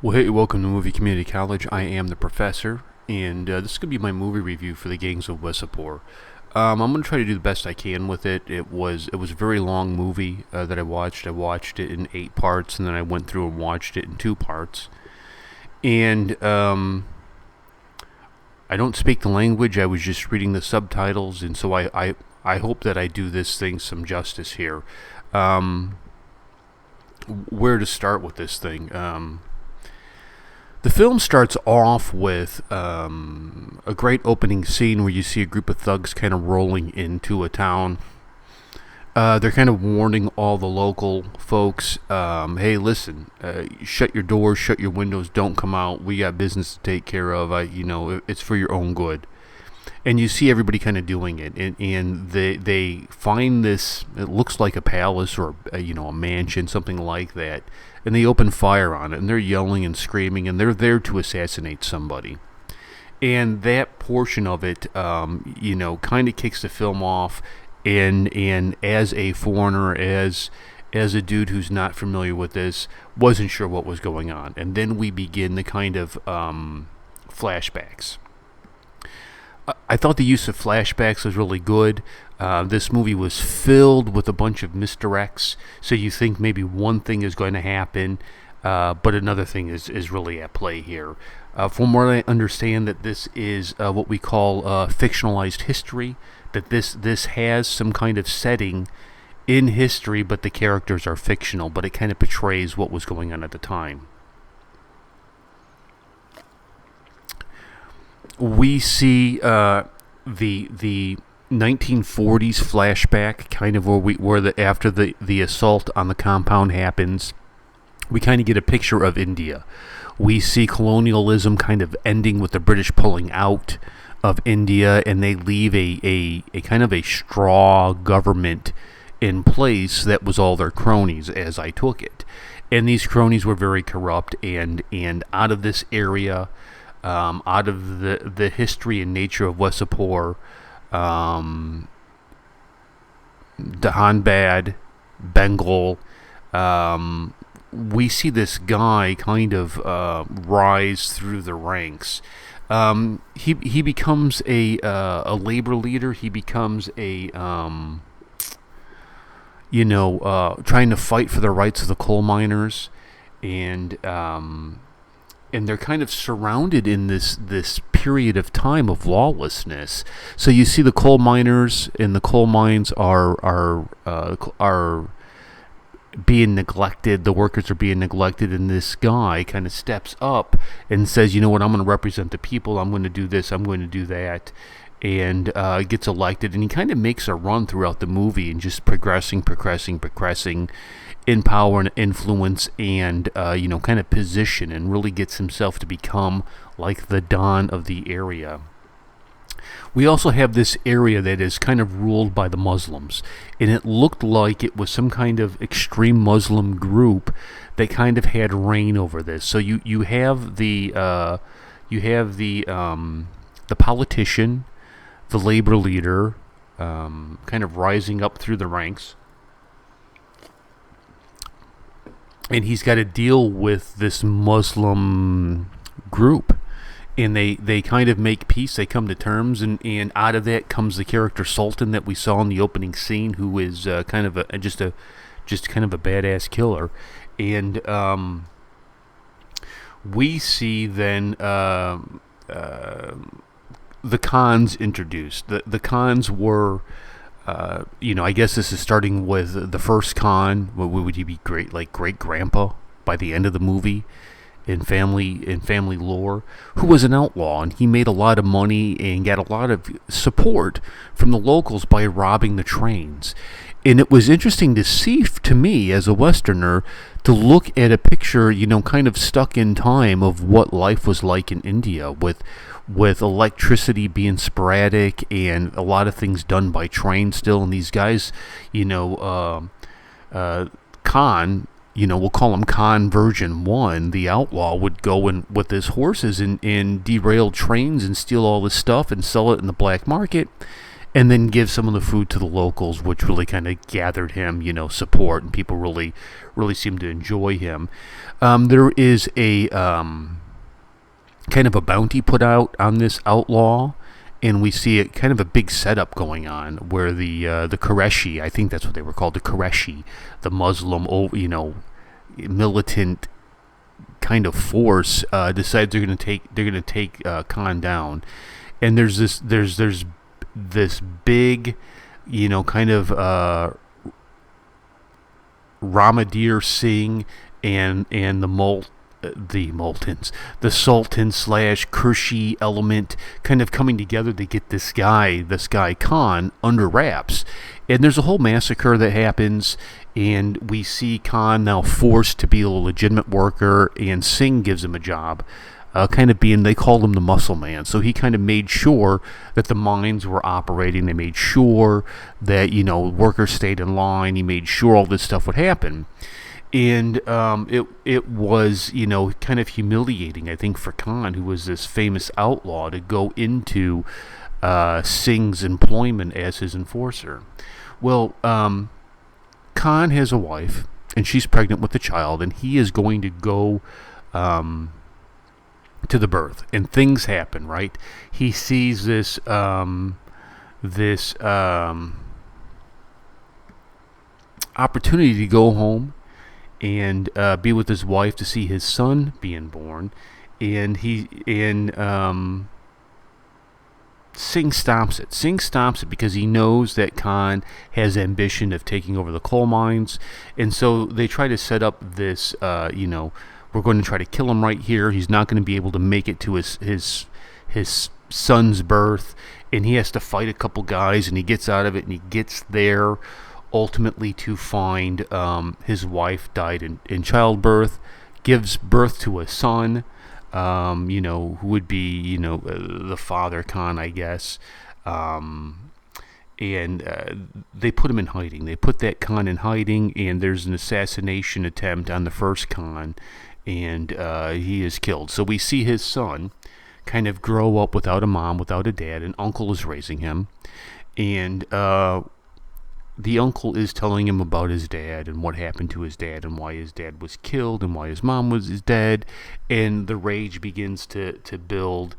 Well, hey, welcome to Movie Community College. I am the professor, and this is going to be my movie review for the Gangs of Wasseypur. I'm going to try to do the best I can with it. It was a very long movie that I watched. I watched it in 8 parts, and then I went through and watched it in 2 parts. And I don't speak the language. I was just reading the subtitles, and so I hope that I do this thing some justice here. Um, where to start with this thing? The film starts off with a great opening scene where you see a group of thugs kind of rolling into a town. They're kind of warning all the local folks, hey, listen, shut your doors, shut your windows, don't come out. We got business to take care of. It's for your own good. And you see everybody kind of doing it, and they find this. It looks like a palace or a mansion, something like that, and they open fire on it, and they're yelling and screaming, and they're there to assassinate somebody. And that portion of it, kind of kicks the film off. And as a foreigner, as a dude who's not familiar with this, wasn't sure what was going on, and then we begin the kind of flashbacks. I thought the use of flashbacks was really good. This movie was filled with a bunch of misdirects, so you think maybe one thing is going to happen, but another thing is really at play here. From what I understand, that this is what we call fictionalized history, that this has some kind of setting in history, but the characters are fictional, but it kind of portrays what was going on at the time. We see the 1940s flashback, kind of after the assault on the compound happens. We kind of get a picture of India. We see colonialism kind of ending with the British pulling out of India, and they leave a kind of a straw government in place that was all their cronies, as I took it. And these cronies were very corrupt, and out of this area, out of the history and nature of Wasseypur, Dahanbad, Bengal, we see this guy kind of rise through the ranks. He becomes a labor leader. He becomes trying to fight for the rights of the coal miners, and they're kind of surrounded in this period of time of lawlessness. So you see the coal miners and the coal mines are being neglected. The workers are being neglected, and this guy kind of steps up and says, "You know what? I'm going to represent the people. I'm going to do this. I'm going to do that." And gets elected, and he kind of makes a run throughout the movie and just progressing in power and influence, and kind of position, and really gets himself to become like the Don of the area. We also have this area that is kind of ruled by the Muslims, and it looked like it was some kind of extreme Muslim group that kind of had reign over this. So you have the politician, the labor leader, kind of rising up through the ranks, and he's got to deal with this Muslim group, and they kind of make peace. They come to terms, and out of that comes the character Sultan that we saw in the opening scene, who is kind of just kind of a badass killer. And we see then the cons introduced. The cons were, I guess this is starting with the first con. Would he be great, like great grandpa by the end of the movie, in family lore, who was an outlaw, and he made a lot of money and got a lot of support from the locals by robbing the trains. And it was interesting to see, to me as a Westerner, to look at a picture, kind of stuck in time, of what life was like in India, with electricity being sporadic and a lot of things done by train still. And these guys, Khan, we'll call him Khan version 1, the outlaw, would go in with his horses and derail trains and steal all this stuff and sell it in the black market. and then give some of the food to the locals, which really kind of gathered him, support, and people really seemed to enjoy him. There is a kind of a bounty put out on this outlaw, and we see it kind of a big setup going on where the Qureshi, I think that's what they were called, the Qureshi, the Muslim, militant kind of force, decides they're going to take Khan down, and there's this big, kind of Ramadir Singh and the Sultan slash Kurshi element kind of coming together to get this guy Khan under wraps. And there's a whole massacre that happens, and we see Khan now forced to be a legitimate worker, and Singh gives him a job, kind of being, they called him the muscle man. So he kind of made sure that the mines were operating. They made sure that, workers stayed in line. He made sure all this stuff would happen. And it was, kind of humiliating, I think, for Khan, who was this famous outlaw, to go into Singh's employment as his enforcer. Well, Khan has a wife, and she's pregnant with a child, and he is going to go to the birth, and things happen, right? He sees this opportunity to go home and be with his wife, to see his son being born, and Singh stops it. Singh stops it because he knows that Khan has ambition of taking over the coal mines, and so they try to set up this, we're going to try to kill him right here. He's not going to be able to make it to his son's birth, and he has to fight a couple guys, and he gets out of it, and he gets there ultimately to find his wife died in childbirth, gives birth to a son, who would be, the father, Khan, I guess. And they put him in hiding. They put that Khan in hiding, and there's an assassination attempt on the first Khan, and he is killed. So we see his son kind of grow up without a mom, without a dad. An uncle is raising him, and the uncle is telling him about his dad and what happened to his dad and why his dad was killed and why his mom was dead, and the rage begins to build,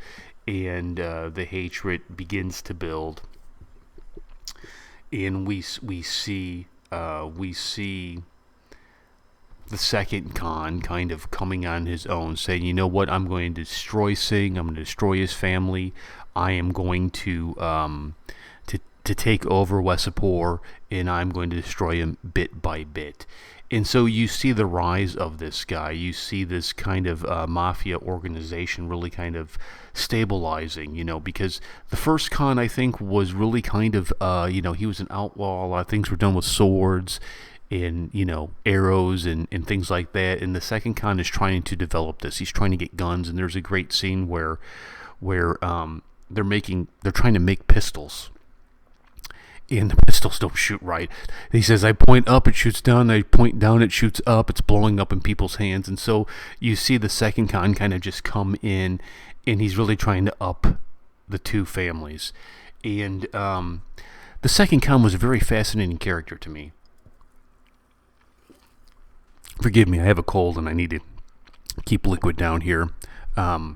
and the hatred begins to build, and we see the second Khan kind of coming on his own, saying, you know what, I'm going to destroy Singh, I'm going to destroy his family, I am going to take over Wasseypur, and I'm going to destroy him bit by bit. And so you see the rise of this guy. You see this kind of mafia organization really kind of stabilizing, because the first Khan, I think, was really kind of, he was an outlaw. A lot of things were done with swords and, arrows and things like that. And the second Khan is trying to develop this. He's trying to get guns, and there's a great scene where they're trying to make pistols. And the pistols don't shoot right. He says, I point up, it shoots down. I point down, it shoots up. It's blowing up in people's hands. And so you see the second Khan kind of just come in, and he's really trying to up the two families. And the second Khan was a very fascinating character to me. Forgive me, I have a cold, and I need to keep liquid down here. Was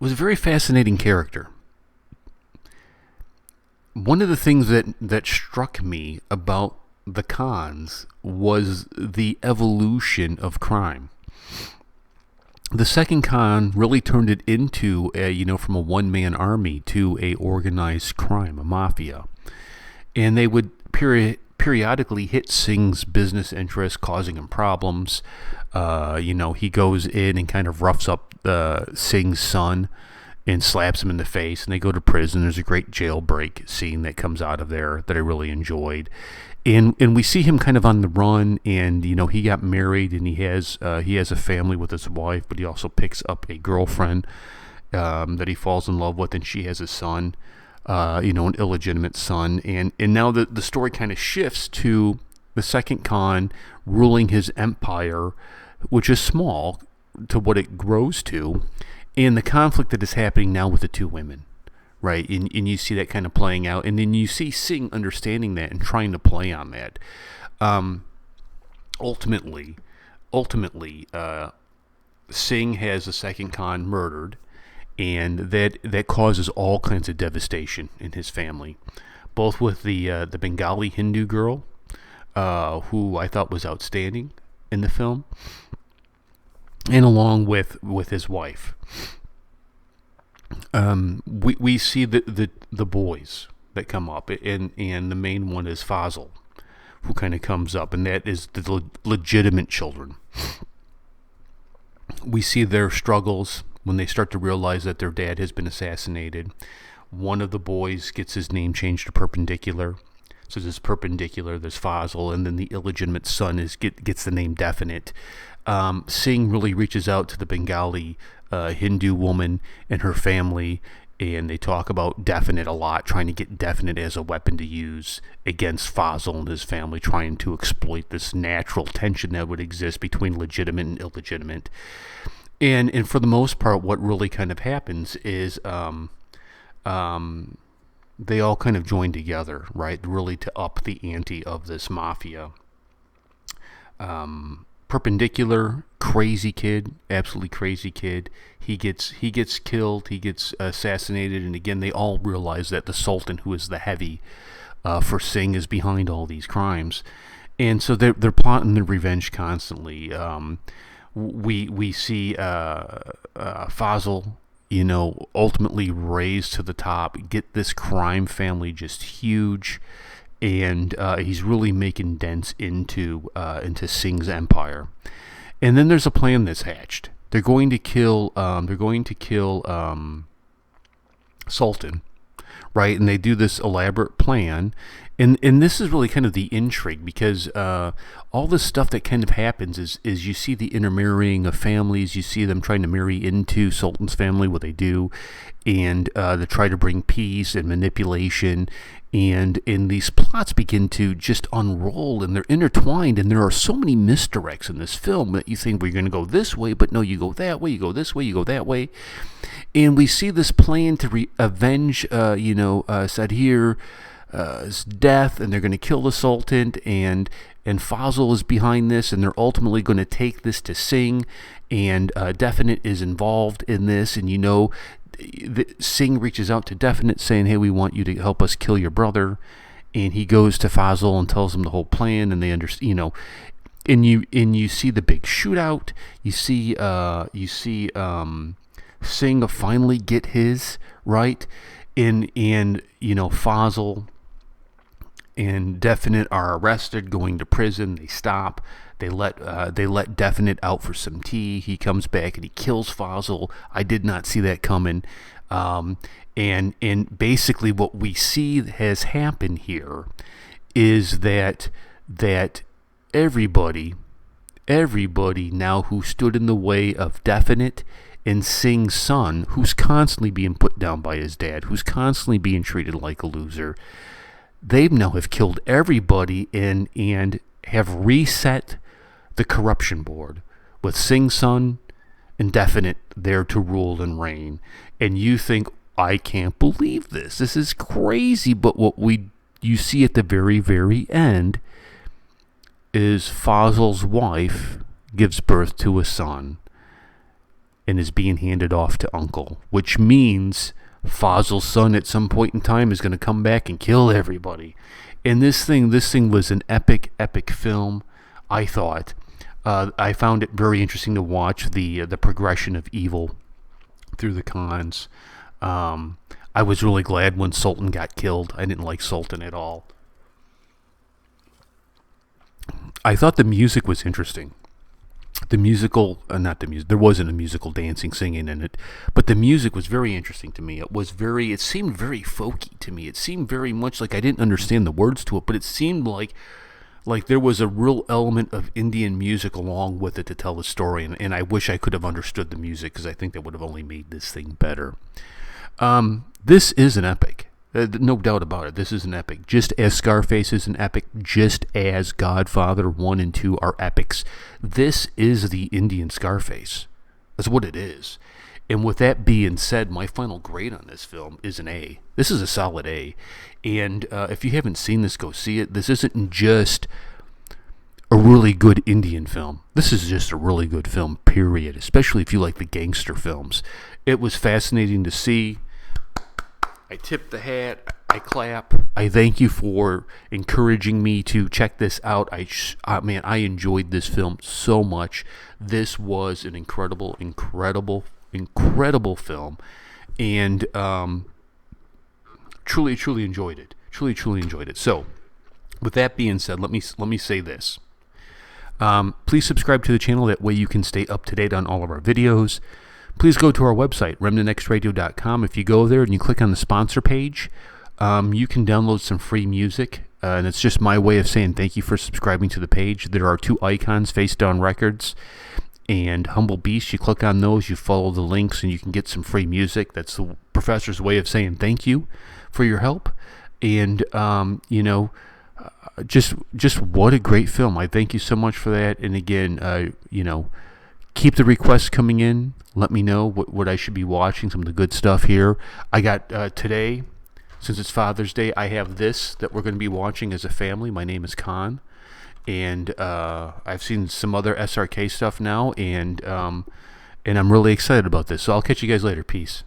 a very fascinating character. One of the things that struck me about the Khans was the evolution of crime. The second Khan really turned it into, from a one-man army to a organized crime, a mafia. And they would periodically hit Singh's business interests, causing him problems. He goes in and kind of roughs up Singh's son and slaps him in the face, and they go to prison. There's a great jailbreak scene that comes out of there that I really enjoyed. And we see him kind of on the run, and he got married, and he has a family with his wife, but he also picks up a girlfriend that he falls in love with, and she has a son, an illegitimate son. And now the story kind of shifts to the second Khan ruling his empire, which is small to what it grows to, and the conflict that is happening now with the two women, right? And you see that kind of playing out, and then you see Singh understanding that and trying to play on that. Ultimately, Singh has the second Khan murdered, and that causes all kinds of devastation in his family, both with the Bengali Hindu girl, who I thought was outstanding in the film, and along with his wife. We see the boys that come up, and the main one is Fazl, who kind of comes up, and that is the legitimate children. We see their struggles when they start to realize that their dad has been assassinated. One of the boys gets his name changed to Perpendicular. So there's Perpendicular, there's Fazl, and then the illegitimate son gets the name Definite. Singh really reaches out to the Bengali Hindu woman and her family, and they talk about Definite a lot, trying to get Definite as a weapon to use against Fazl and his family, trying to exploit this natural tension that would exist between legitimate and illegitimate. And for the most part, what really kind of happens is they all kind of join together, right, really to up the ante of this mafia. Perpendicular, crazy kid, absolutely crazy kid. He gets killed, he gets assassinated, and again, they all realize that the Sultan, who is the heavy for Singh, is behind all these crimes, and so they're plotting their revenge constantly. We see Fazl, ultimately raised to the top, get this crime family just huge, and he's really making dents into Singh's empire. And then there's a plan that's hatched. They're going to kill Sultan, right? And they do this elaborate plan. And this is really kind of the intrigue, because all this stuff that kind of happens is you see the intermarrying of families, you see them trying to marry into Sultan's family, what they do, and they try to bring peace and manipulation, and these plots begin to just unroll, and they're intertwined, and there are so many misdirects in this film that you think we're going to go this way, but no, you go that way, you go this way, you go that way, and we see this plan to avenge, Sadhir, death, and they're going to kill the Sultan, and Fazl is behind this, and they're ultimately going to take this to Singh, and Definite is involved in this, and Singh reaches out to Definite saying, hey, we want you to help us kill your brother, and he goes to Fazl and tells him the whole plan, and they understand, and you see the big shootout, you see Singh finally get his, right, and Fazl and Definite are arrested, going to prison. They stop. They let Definite out for some tea. He comes back and he kills Fazl. I did not see that coming. And basically what we see has happened here is that everybody now who stood in the way of Definite and Singh's son, who's constantly being put down by his dad, who's constantly being treated like a loser, they now have killed everybody and have reset the corruption board with Singh's son and Definite there to rule and reign. And you think, I can't believe this. This is crazy. But what you see at the very, very end is Fazl's wife gives birth to a son and is being handed off to uncle, which means Fazl's son at some point in time is going to come back and kill everybody. And this thing was an epic film, I thought. I found it very interesting to watch the progression of evil through the Khans. I was really glad when Sultan got killed. I didn't like Sultan at all. I thought the music was interesting. The musical, there wasn't a musical dancing, singing in it, but the music was very interesting to me. It seemed very folky to me. It seemed very much like I didn't understand the words to it, but it seemed like there was a real element of Indian music along with it to tell the story, and I wish I could have understood the music, because I think that would have only made this thing better. This is an epic. No doubt about it. This is an epic. Just as Scarface is an epic, just as Godfather 1 and 2 are epics, this is the Indian Scarface. That's what it is. And with that being said, my final grade on this film is an A. This is a solid A. And if you haven't seen this, go see it. This isn't just a really good Indian film. This is just a really good film, period, especially if you like the gangster films. It was fascinating to see. I tip the hat. I clap. I thank you for encouraging me to check this out. Man, I enjoyed this film so much. This was an incredible film, and truly enjoyed it. Truly enjoyed it. So, with that being said, let me say this. Please subscribe to the channel. That way you can stay up to date on all of our videos. Please go to our website, remnantxradio.com. If you go there and you click on the sponsor page, you can download some free music. And it's just my way of saying thank you for subscribing to the page. There are 2 icons, Face Down Records and Humble Beast. You click on those, you follow the links, and you can get some free music. That's the professor's way of saying thank you for your help. And, just what a great film. I thank you so much for that. And again, keep the requests coming in. Let me know what I should be watching, some of the good stuff here. I got today, since it's Father's Day, I have this that we're going to be watching as a family. My name is Khan, and I've seen some other SRK stuff now, and I'm really excited about this. So I'll catch you guys later. Peace.